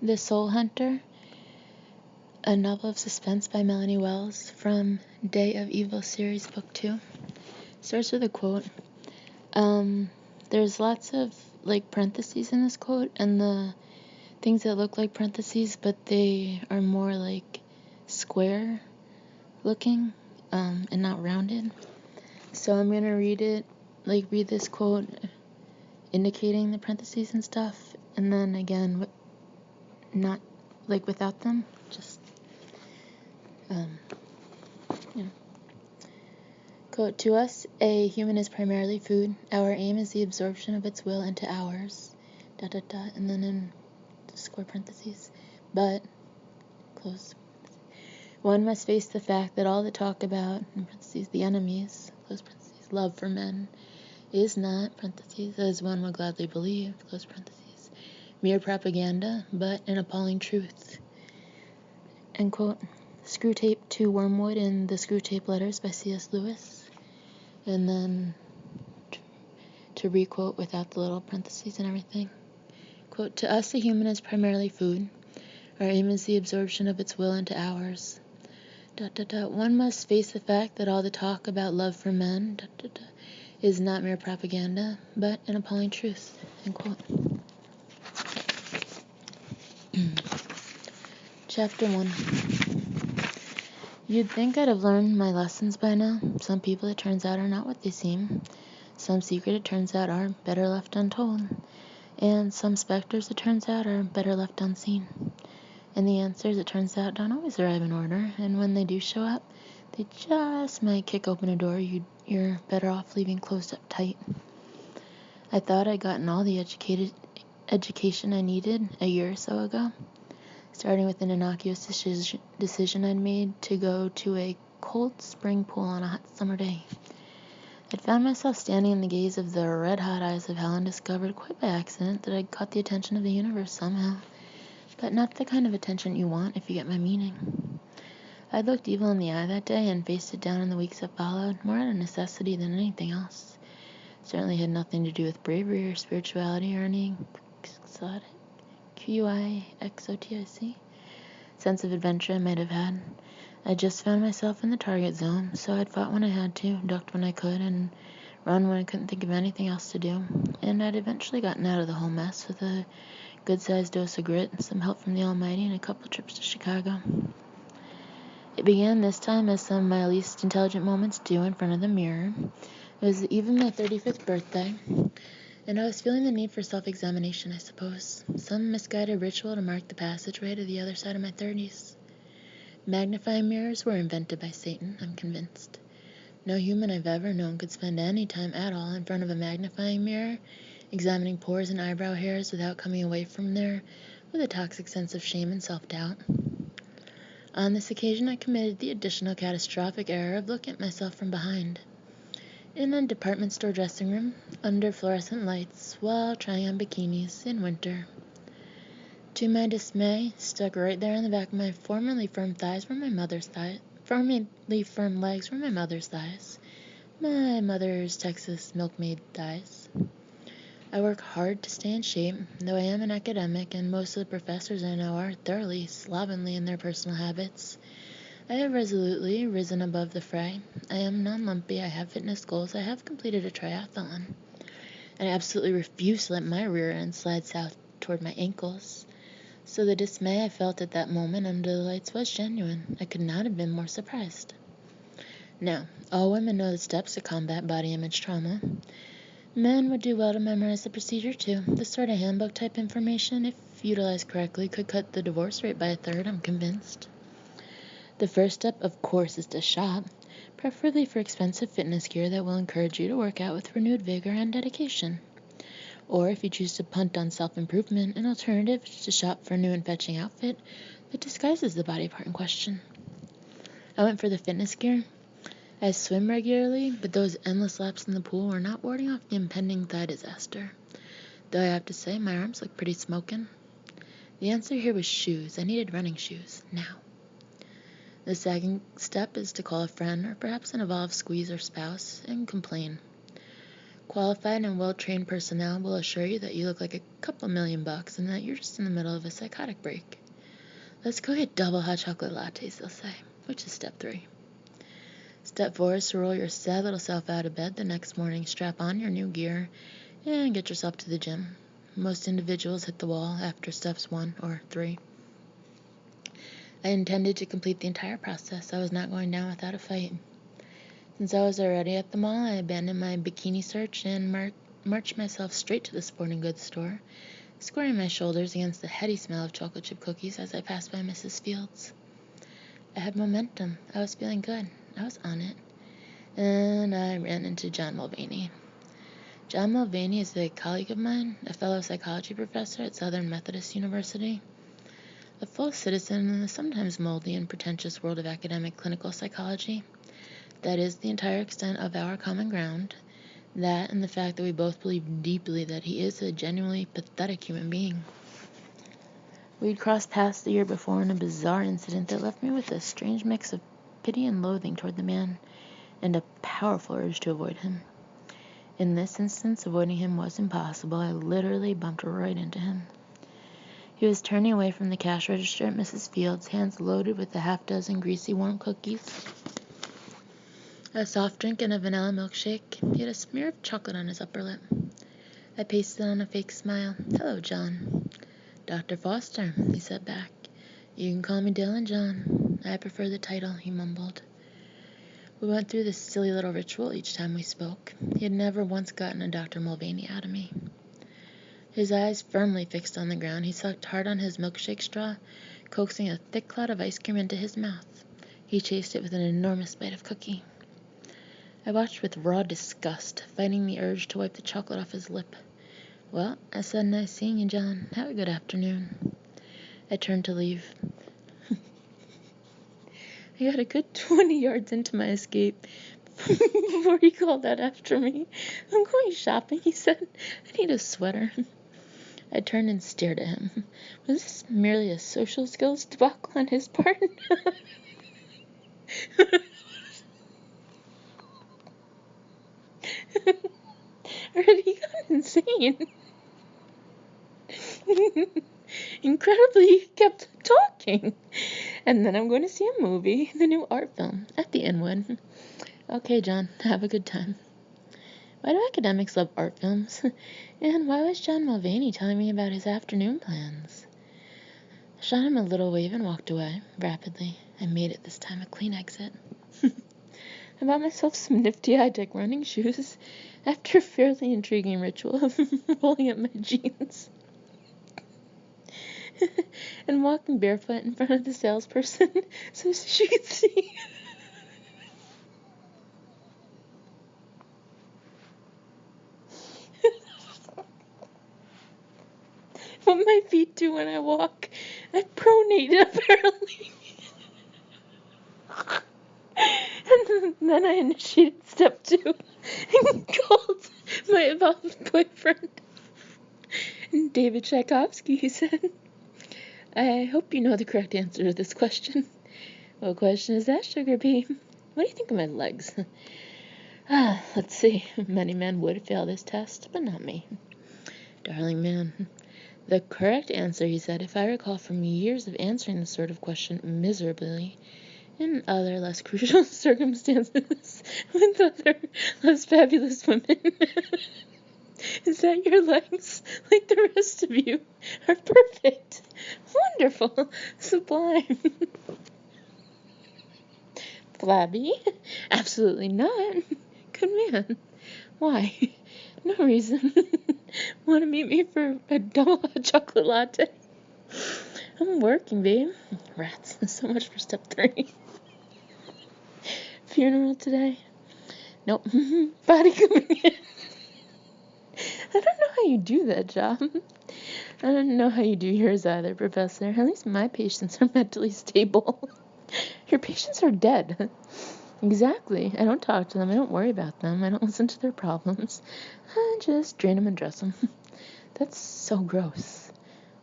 The Soul Hunter, a novel of suspense by Melanie Wells from Day of Evil series, book 2. Starts with a quote. There's lots of parentheses in this quote, and the things that look like parentheses, but they are more square looking and not rounded. So I'm gonna read this quote indicating the parentheses and stuff, and then again not without them, just Quote, to us, a human is primarily food. Our aim is the absorption of its will into ours, ... and then in square parentheses, but, close, one must face the fact that all the talk about, in parentheses, the enemies, close parentheses, love for men, is not, parentheses, as one would gladly believe, close parentheses, mere propaganda, but an appalling truth. End quote. Screwtape to Wormwood in The Screwtape Letters by C.S. Lewis. And then to requote without the little parentheses and everything. Quote, to us the human is primarily food. Our aim is the absorption of its will into ours. ... One must face the fact that all the talk about love for men ... is not mere propaganda, but an appalling truth. End quote. Chapter 1. You'd think I'd have learned my lessons by now. Some people, it turns out, are not what they seem. Some secret, it turns out, are better left untold. And some specters, it turns out, are better left unseen. And the answers, it turns out, don't always arrive in order. And when they do show up, they just might kick open a door you're better off leaving closed up tight. I thought I'd gotten all the education I needed a year or so ago. Starting with an innocuous decision I'd made to go to a cold spring pool on a hot summer day. I'd found myself standing in the gaze of the red-hot eyes of hell and discovered quite by accident that I'd caught the attention of the universe somehow, but not the kind of attention you want, if you get my meaning. I'd looked evil in the eye that day and faced it down in the weeks that followed, more out of necessity than anything else. Certainly had nothing to do with bravery or spirituality or any exotic QIXOTIC sense of adventure I might have had. I just found myself in the target zone, so I'd fought when I had to, ducked when I could, and run when I couldn't think of anything else to do. And I'd eventually gotten out of the whole mess with a good-sized dose of grit, some help from the Almighty, and a couple trips to Chicago. It began this time as some of my least intelligent moments do in front of the mirror. It was the eve of my 35th birthday, and I was feeling the need for self-examination, I suppose. Some misguided ritual to mark the passageway to the other side of my 30s. Magnifying mirrors were invented by Satan, I'm convinced. No human I've ever known could spend any time at all in front of a magnifying mirror, examining pores and eyebrow hairs without coming away from there with a toxic sense of shame and self-doubt. On this occasion, I committed the additional catastrophic error of looking at myself from behind. In a department store dressing room, under fluorescent lights, while trying on bikinis in winter. To my dismay, stuck right there on the back of my formerly firm legs were my mother's thighs. My mother's Texas milkmaid thighs. I work hard to stay in shape, though I am an academic, and most of the professors I know are thoroughly slovenly in their personal habits. I have resolutely risen above the fray. I am non-lumpy, I have fitness goals, I have completed a triathlon. And I absolutely refuse to let my rear end slide south toward my ankles. So the dismay I felt at that moment under the lights was genuine. I could not have been more surprised. Now, all women know the steps to combat body image trauma. Men would do well to memorize the procedure too. This sort of handbook type information, if utilized correctly, could cut the divorce rate by a third, I'm convinced. The first step, of course, is to shop, preferably for expensive fitness gear that will encourage you to work out with renewed vigor and dedication. Or, if you choose to punt on self-improvement, an alternative is to shop for a new and fetching outfit that disguises the body part in question. I went for the fitness gear. I swim regularly, but those endless laps in the pool were not warding off the impending thigh disaster. Though I have to say, my arms look pretty smoking. The answer here was shoes. I needed running shoes, now. The second step is to call a friend, or perhaps an evolved squeeze or spouse, and complain. Qualified and well-trained personnel will assure you that you look like a couple $1,000,000 and that you're just in the middle of a psychotic break. Let's go get double hot chocolate lattes, they'll say, which is step 3. Step 4 is to roll your sad little self out of bed the next morning, strap on your new gear, and get yourself to the gym. Most individuals hit the wall after steps 1 or 3. I intended to complete the entire process. I was not going down without a fight. Since I was already at the mall, I abandoned my bikini search and marched myself straight to the sporting goods store, squaring my shoulders against the heady smell of chocolate chip cookies as I passed by Mrs. Fields. I had momentum. I was feeling good. I was on it. And I ran into John Mulvaney. John Mulvaney is a colleague of mine, a fellow psychology professor at Southern Methodist University, a full citizen in the sometimes moldy and pretentious world of academic clinical psychology. That is the entire extent of our common ground, that and the fact that we both believe deeply that he is a genuinely pathetic human being. We'd crossed paths the year before in a bizarre incident that left me with a strange mix of pity and loathing toward the man, and a powerful urge to avoid him. In this instance, avoiding him was impossible. I literally bumped right into him. He was turning away from the cash register at Mrs. Fields, hands loaded with a half-dozen greasy warm cookies, a soft drink, and a vanilla milkshake. He had a smear of chocolate on his upper lip. I pasted on a fake smile. "Hello, John." "Dr. Foster," he said back. "You can call me Dylan, John. I prefer the title," he mumbled. We went through this silly little ritual each time we spoke. He had never once gotten a Dr. Mulvaney out of me. His eyes firmly fixed on the ground, he sucked hard on his milkshake straw, coaxing a thick cloud of ice cream into his mouth. He chased it with an enormous bite of cookie. I watched with raw disgust, fighting the urge to wipe the chocolate off his lip. "Well," I said, "nice seeing you, John. Have a good afternoon." I turned to leave. I got a good 20 yards into my escape before he called out after me. "I'm going shopping," he said. "I need a sweater." I turned and stared at him. Was this merely a social skills debacle on his part? Or had he gone insane? Incredibly, he kept talking. "And then I'm going to see a movie, the new art film, at the Inwood." "Okay, John, have a good time." Why do academics love art films? And why was John Mulvaney telling me about his afternoon plans? I shot him a little wave and walked away, rapidly. I made it this time, a clean exit. I bought myself some nifty high-tech running shoes after a fairly intriguing ritual of rolling up my jeans and walking barefoot in front of the salesperson so she could see. What my feet do when I walk. I pronate, apparently. And then I initiated step 2 and called my evolved boyfriend. "David Tchaikovsky," he said. "I hope you know the correct answer to this question." "What question is that, Sugar Pea?" "What do you think of my legs?" Let's see. Many men would fail this test, but not me. "Darling man, the correct answer," he said, "if I recall from years of answering this sort of question miserably, in other less crucial circumstances, with other less fabulous women, is that your legs, like the rest of you, are perfect, wonderful, sublime." "Flabby? Absolutely not." "Good man. Why?" "No reason." "Want to meet me for a double hot chocolate latte?" "I'm working, babe." Rats. So much for step 3. "Funeral today?" "Nope." "Body coming in?" "I don't know how you do that job." "I don't know how you do yours either, Professor. At least my patients are mentally stable." "Your patients are dead." "Exactly. I don't talk to them. I don't worry about them. I don't listen to their problems. I just drain them and dress them." "That's so gross.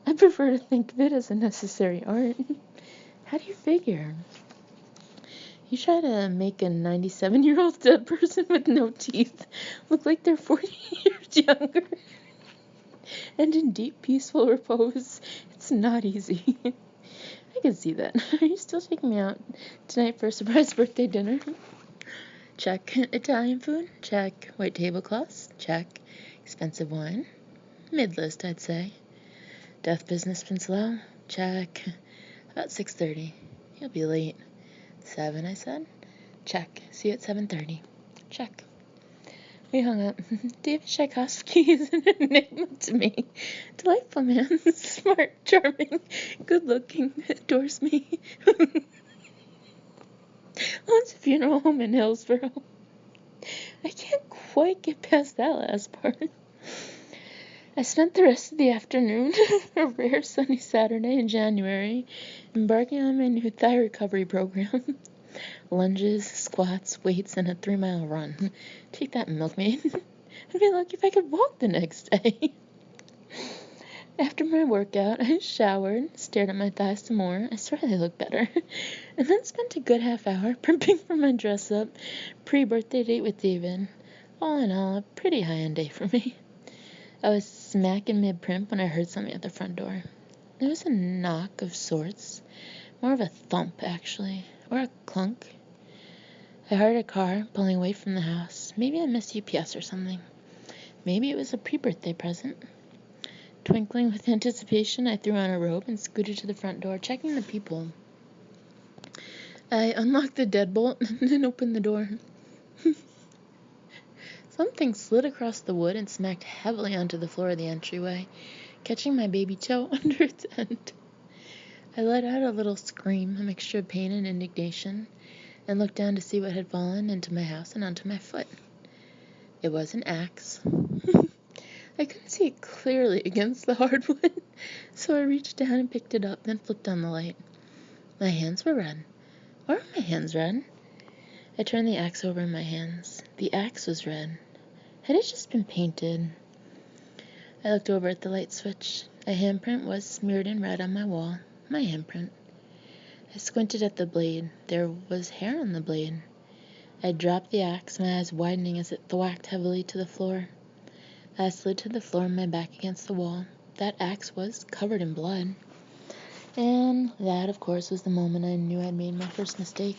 I prefer to think of it as a necessary art." "How do you figure?" You try to make a 97-year-old dead person with no teeth look like they're 40 years younger and in deep, peaceful repose. It's not easy. I can see that. Are you still taking me out tonight for a surprise birthday dinner? Check. Italian food? Check. White tablecloths? Check. Expensive wine? Mid-list, I'd say. Death business been slow? Check. About 6:30. You'll be late. 7, I said. Check. See you at 7:30. Check. We hung up. David Tchaikovsky is an enigma to me. Delightful man. Smart, charming, good-looking, adores me. Owns a funeral home in Hillsboro. I can't quite get past that last part. I spent the rest of the afternoon, a rare sunny Saturday in January, embarking on my new thigh recovery program. Lunges, squats, weights, and a 3-mile run. Take that, milkmaid. I'd be lucky if I could walk the next day. After my workout, I showered, stared at my thighs some more. I swear they look better. And then spent a good half hour prepping for my dress-up pre-birthday date with David. All in all, a pretty high-end day for me. I was smack in mid-primp when I heard something at the front door. It was a knock of sorts. More of a thump, actually. Or a clunk. I heard a car pulling away from the house. Maybe I missed UPS or something. Maybe it was a pre-birthday present. Twinkling with anticipation, I threw on a robe and scooted to the front door, checking the people. I unlocked the deadbolt and then opened the door. Something slid across the wood and smacked heavily onto the floor of the entryway, catching my baby toe under its end. I let out a little scream, a mixture of pain and indignation, and looked down to see what had fallen into my house and onto my foot. It was an axe. I couldn't see it clearly against the hardwood, so I reached down and picked it up, then flipped on the light. My hands were red. Why were my hands red? I turned the axe over in my hands. The axe was red. Had it just been painted? I looked over at the light switch. A handprint was smeared in red on my wall. My handprint. I squinted at the blade. There was hair on the blade. I dropped the axe, my eyes widening as it thwacked heavily to the floor. I slid to the floor, my back against the wall. That axe was covered in blood. And that, of course, was the moment I knew I'd made my first mistake.